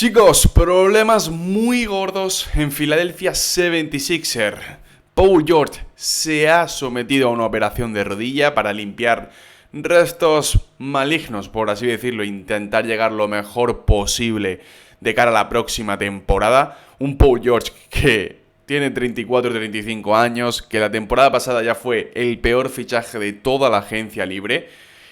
Chicos, problemas muy gordos en Philadelphia 76ers. Paul George se ha sometido a una operación de rodilla para limpiar restos malignos, por así decirlo, intentar llegar lo mejor posible de cara a la próxima temporada. Un Paul George que tiene 34-35 años, que la temporada pasada ya fue el peor fichaje de toda la agencia libre.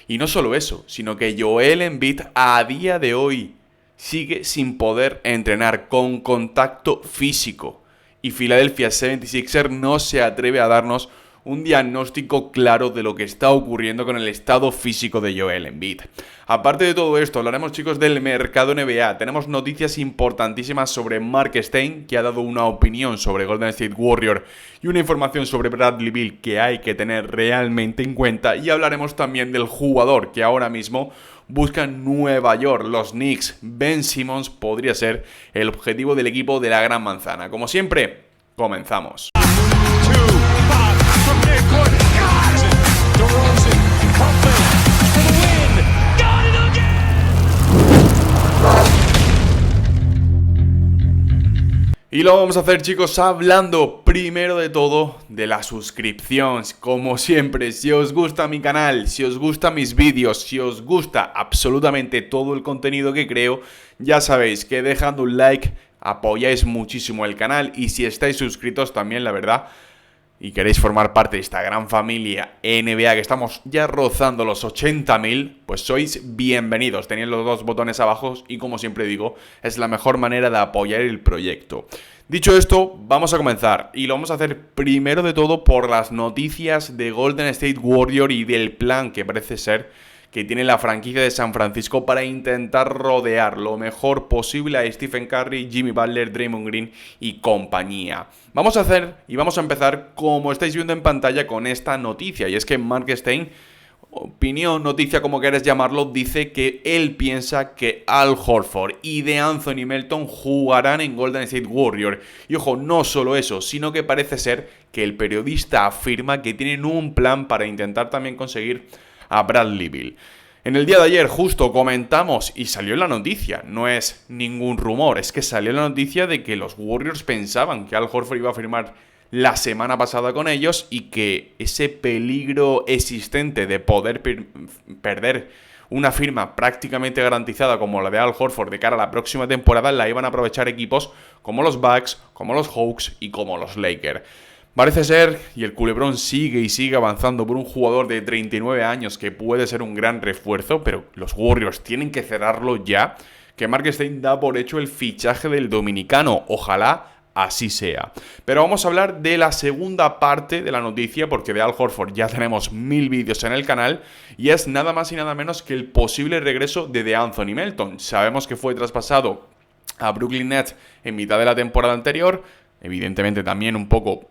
Y no solo eso, sino que Joel Embiid a día de hoy sigue sin poder entrenar con contacto físico. Y Philadelphia 76ers no se atreve a darnos un diagnóstico claro de lo que está ocurriendo con el estado físico de Joel Embiid. Aparte de todo esto, hablaremos, chicos, del mercado NBA. Tenemos noticias importantísimas sobre Mark Stein, que ha dado una opinión sobre Golden State Warriors, y una información sobre Bradley Beal que hay que tener realmente en cuenta. Y hablaremos también del jugador que ahora mismo busca Nueva York, los Knicks. Ben Simmons podría ser el objetivo del equipo de la Gran Manzana. Como siempre, comenzamos. Y lo vamos a hacer, chicos, hablando primero de todo de la suscripción. Como siempre, si os gusta mi canal, si os gustan mis vídeos, si os gusta absolutamente todo el contenido que creo, ya sabéis que dejando un like apoyáis muchísimo el canal. Y si estáis suscritos también, la verdad, y queréis formar parte de esta gran familia NBA que estamos ya rozando los 80.000, pues sois bienvenidos. Tenéis los dos botones abajo y, como siempre digo, es la mejor manera de apoyar el proyecto. Dicho esto, vamos a comenzar y lo vamos a hacer primero de todo por las noticias de Golden State Warriors y del plan que parece ser que tiene la franquicia de San Francisco para intentar rodear lo mejor posible a Stephen Curry, Jimmy Butler, Draymond Green y compañía. Vamos a empezar, como estáis viendo en pantalla, con esta noticia, y es que Mark Stein, opinión, noticia, como quieras llamarlo, dice que él piensa que Al Horford y DeAnthony Melton jugarán en Golden State Warriors. Y ojo, no solo eso, sino que parece ser que el periodista afirma que tienen un plan para intentar también conseguir a Bradley Beal. En el día de ayer justo comentamos y salió la noticia, no es ningún rumor, es que salió la noticia de que los Warriors pensaban que Al Horford iba a firmar la semana pasada con ellos y que ese peligro existente de poder perder una firma prácticamente garantizada como la de Al Horford de cara a la próxima temporada la iban a aprovechar equipos como los Bucks, como los Hawks y como los Lakers. Parece ser, y el culebrón sigue y sigue avanzando por un jugador de 39 años que puede ser un gran refuerzo, pero los Warriors tienen que cerrarlo ya, que Mark Stein da por hecho el fichaje del dominicano. Ojalá así sea. Pero vamos a hablar de la segunda parte de la noticia, porque de Al Horford ya tenemos 1000 vídeos en el canal, y es nada más y nada menos que el posible regreso de DeAnthony Melton. Sabemos que fue traspasado a Brooklyn Nets en mitad de la temporada anterior, evidentemente también un poco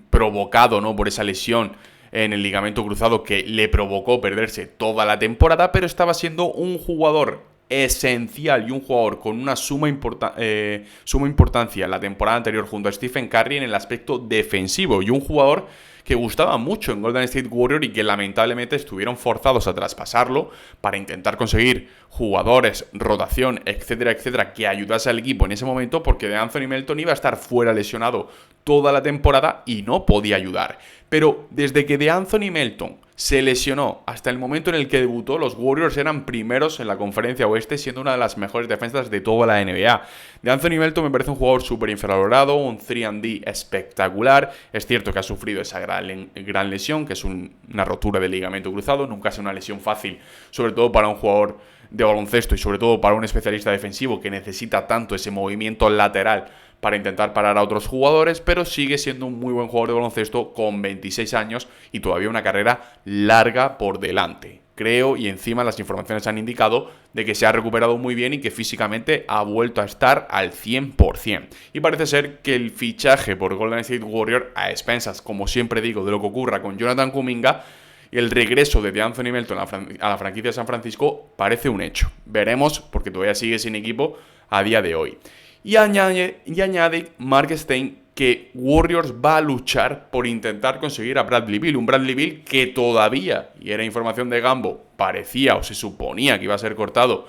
provocado, ¿no?, por esa lesión en el ligamento cruzado que le provocó perderse toda la temporada, pero estaba siendo un jugador esencial y un jugador con una suma importancia la temporada anterior junto a Stephen Curry en el aspecto defensivo, y un jugador que gustaba mucho en Golden State Warriors y que lamentablemente estuvieron forzados a traspasarlo para intentar conseguir jugadores, rotación, etcétera, etcétera, que ayudase al equipo en ese momento, porque DeAnthony Melton iba a estar fuera lesionado toda la temporada y no podía ayudar. Pero desde que DeAnthony Melton se lesionó hasta el momento en el que debutó, los Warriors eran primeros en la conferencia oeste, siendo una de las mejores defensas de toda la NBA. DeAnthony Melton me parece un jugador súper infravalorado, un 3&D espectacular. Es cierto que ha sufrido esa gran lesión, que es una rotura del ligamento cruzado. Nunca es una lesión fácil, sobre todo para un jugador de baloncesto y sobre todo para un especialista defensivo que necesita tanto ese movimiento lateral para intentar parar a otros jugadores, pero sigue siendo un muy buen jugador de baloncesto con 26 años y todavía una carrera larga por delante. Creo, y encima las informaciones han indicado, de que se ha recuperado muy bien y que físicamente ha vuelto a estar al 100%. Y parece ser que el fichaje por Golden State Warriors, a expensas, como siempre digo, de lo que ocurra con Jonathan Kuminga, y el regreso de DeAnthony Melton a la franquicia de San Francisco parece un hecho. Veremos, porque todavía sigue sin equipo a día de hoy. Y añade Mark Stein que Warriors va a luchar por intentar conseguir a Bradley Beal. Un Bradley Beal que todavía, y era información de Gambo, parecía o se suponía que iba a ser cortado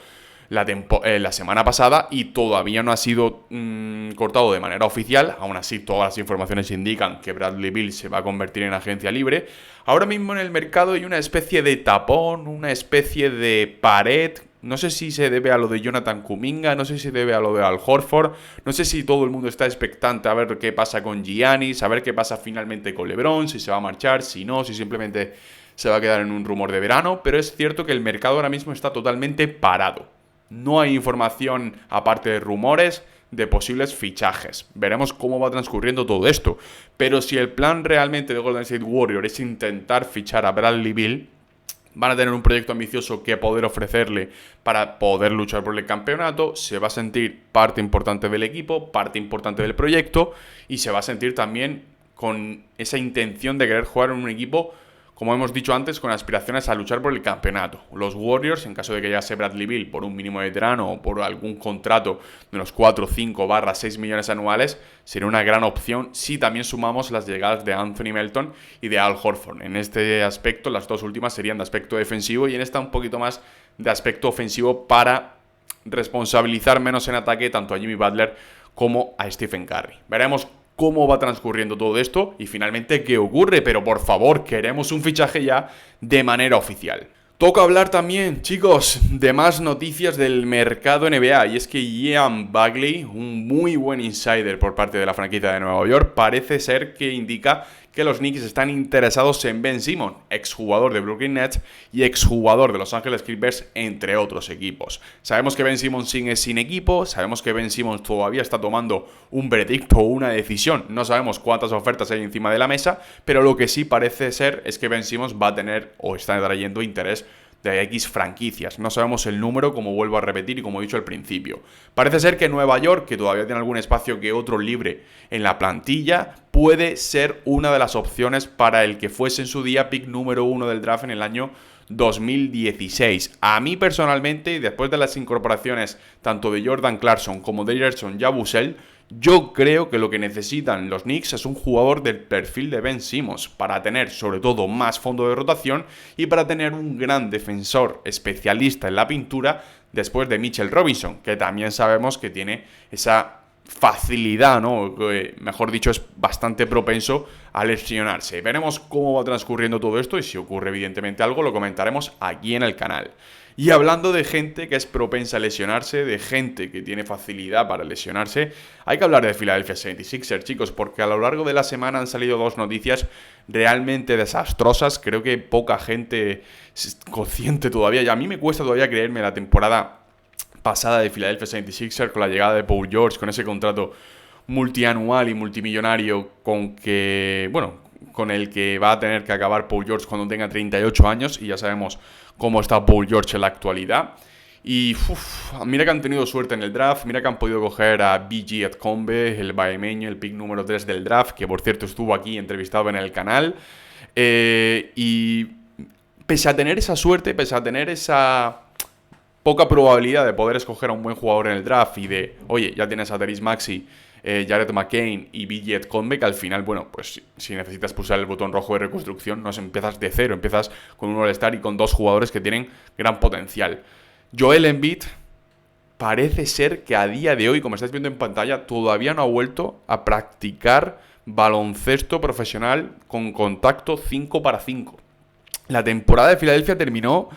la semana pasada y todavía no ha sido cortado de manera oficial. Aún así, todas las informaciones indican que Bradley Beal se va a convertir en agencia libre. Ahora mismo en el mercado hay una especie de tapón, una especie de pared. No sé si se debe a lo de Jonathan Kuminga, no sé si se debe a lo de Al Horford, no sé si todo el mundo está expectante a ver qué pasa con Giannis, a ver qué pasa finalmente con LeBron, si se va a marchar, si no, si simplemente se va a quedar en un rumor de verano, pero es cierto que el mercado ahora mismo está totalmente parado. No hay información, aparte de rumores, de posibles fichajes. Veremos cómo va transcurriendo todo esto. Pero si el plan realmente de Golden State Warriors es intentar fichar a Bradley Beal, van a tener un proyecto ambicioso que poder ofrecerle para poder luchar por el campeonato, se va a sentir parte importante del equipo, parte importante del proyecto y se va a sentir también con esa intención de querer jugar en un equipo, como hemos dicho antes, con aspiraciones a luchar por el campeonato. Los Warriors, en caso de que llegase Bradley Beal por un mínimo veterano o por algún contrato de unos 4, 5, 6 millones anuales, sería una gran opción si también sumamos las llegadas de Anthony Melton y de Al Horford. En este aspecto, las dos últimas serían de aspecto defensivo y en esta un poquito más de aspecto ofensivo para responsabilizar menos en ataque tanto a Jimmy Butler como a Stephen Curry. Veremos cómo va transcurriendo todo esto y finalmente qué ocurre, pero por favor, queremos un fichaje ya de manera oficial. Toca hablar también, chicos, de más noticias del mercado NBA, y es que Ian Bagley, un muy buen insider por parte de la franquicia de Nueva York, parece ser que indica que los Knicks están interesados en Ben Simmons, exjugador de Brooklyn Nets y exjugador de Los Ángeles Clippers, entre otros equipos. Sabemos que Ben Simmons sigue sin equipo, sabemos que Ben Simmons todavía está tomando un veredicto o una decisión, no sabemos cuántas ofertas hay encima de la mesa, pero lo que sí parece ser es que Ben Simmons va a tener o está trayendo interés de X franquicias. No sabemos el número, como vuelvo a repetir y como he dicho al principio. Parece ser que Nueva York, que todavía tiene algún espacio que otro libre en la plantilla, puede ser una de las opciones para el que fuese en su día pick número 1 del draft en el año 2016. A mí personalmente, después de las incorporaciones tanto de Jordan Clarkson como de Gerson Yabusel, yo creo que lo que necesitan los Knicks es un jugador del perfil de Ben Simmons para tener sobre todo más fondo de rotación y para tener un gran defensor especialista en la pintura después de Mitchell Robinson, que también sabemos que tiene esa facilidad, ¿no? Mejor dicho, es bastante propenso a lesionarse. Veremos cómo va transcurriendo todo esto y si ocurre evidentemente algo lo comentaremos aquí en el canal. Y hablando de gente que es propensa a lesionarse, de gente que tiene facilidad para lesionarse, hay que hablar de Philadelphia 76ers, chicos, porque a lo largo de la semana han salido dos noticias realmente desastrosas. Creo que poca gente es consciente todavía, y a mí me cuesta todavía creerme la temporada pasada de Philadelphia 76ers con la llegada de Paul George, con ese contrato multianual y multimillonario con el que va a tener que acabar Paul George cuando tenga 38 años, y ya sabemos cómo está Paul George en la actualidad. Y mira que han tenido suerte en el draft, mira que han podido coger a BG Atcombe, el baemeño, el pick número 3 del draft, que por cierto estuvo aquí entrevistado en el canal. Y pese a tener esa suerte, pese a tener esa poca probabilidad de poder escoger a un buen jugador en el draft y de, oye, ya tienes a Tyrese Maxey, Jared McCain y BG Atcombe, que al final, bueno, pues si necesitas pulsar el botón rojo de reconstrucción, no empiezas de cero, empiezas con un All-Star y con dos jugadores que tienen gran potencial. Joel Embiid parece ser que a día de hoy, como estáis viendo en pantalla, todavía no ha vuelto a practicar baloncesto profesional con contacto 5-5. La temporada de Filadelfia terminó...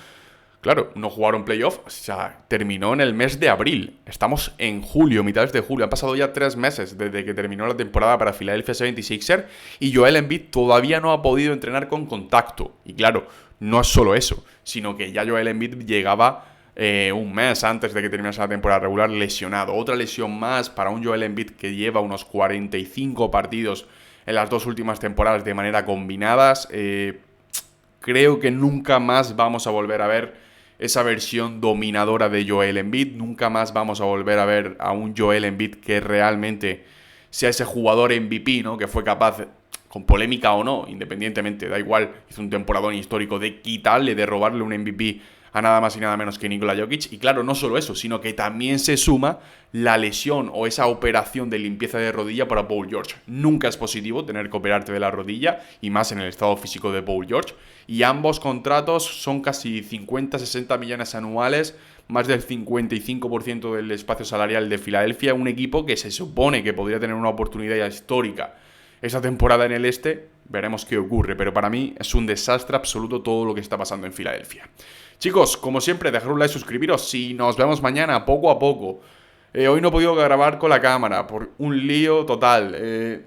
Claro, no jugaron playoff, o sea, terminó en el mes de abril. Estamos en julio, mitades de julio. Han pasado ya 3 meses desde que terminó la temporada para Philadelphia 76ers y Joel Embiid todavía no ha podido entrenar con contacto. Y claro, no es solo eso, sino que ya Joel Embiid llegaba un mes antes de que terminase la temporada regular lesionado. Otra lesión más para un Joel Embiid que lleva unos 45 partidos en las 2 últimas temporadas de manera combinadas. Creo que nunca más vamos a volver a ver esa versión dominadora de Joel Embiid. Nunca más vamos a volver a ver a un Joel Embiid que realmente sea ese jugador MVP, ¿no? Que fue capaz, con polémica o no, independientemente, da igual, hizo un temporadón histórico de quitarle, de robarle un MVP a nada más y nada menos que Nikola Jokic. Y claro, no solo eso, sino que también se suma la lesión o esa operación de limpieza de rodilla para Paul George. Nunca es positivo tener que operarte de la rodilla, y más en el estado físico de Paul George. Y ambos contratos son casi 50-60 millones anuales, más del 55% del espacio salarial de Filadelfia, un equipo que se supone que podría tener una oportunidad histórica esa temporada en el este. Veremos qué ocurre, pero para mí es un desastre absoluto todo lo que está pasando en Filadelfia. Chicos, como siempre, dejad un like, suscribiros y nos vemos mañana poco a poco. Hoy no he podido grabar con la cámara por un lío total.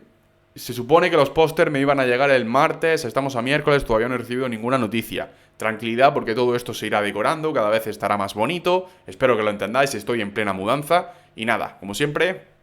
Se supone que los pósters me iban a llegar el martes, estamos a miércoles, todavía no he recibido ninguna noticia. Tranquilidad porque todo esto se irá decorando, cada vez estará más bonito. Espero que lo entendáis, estoy en plena mudanza. Y nada, como siempre,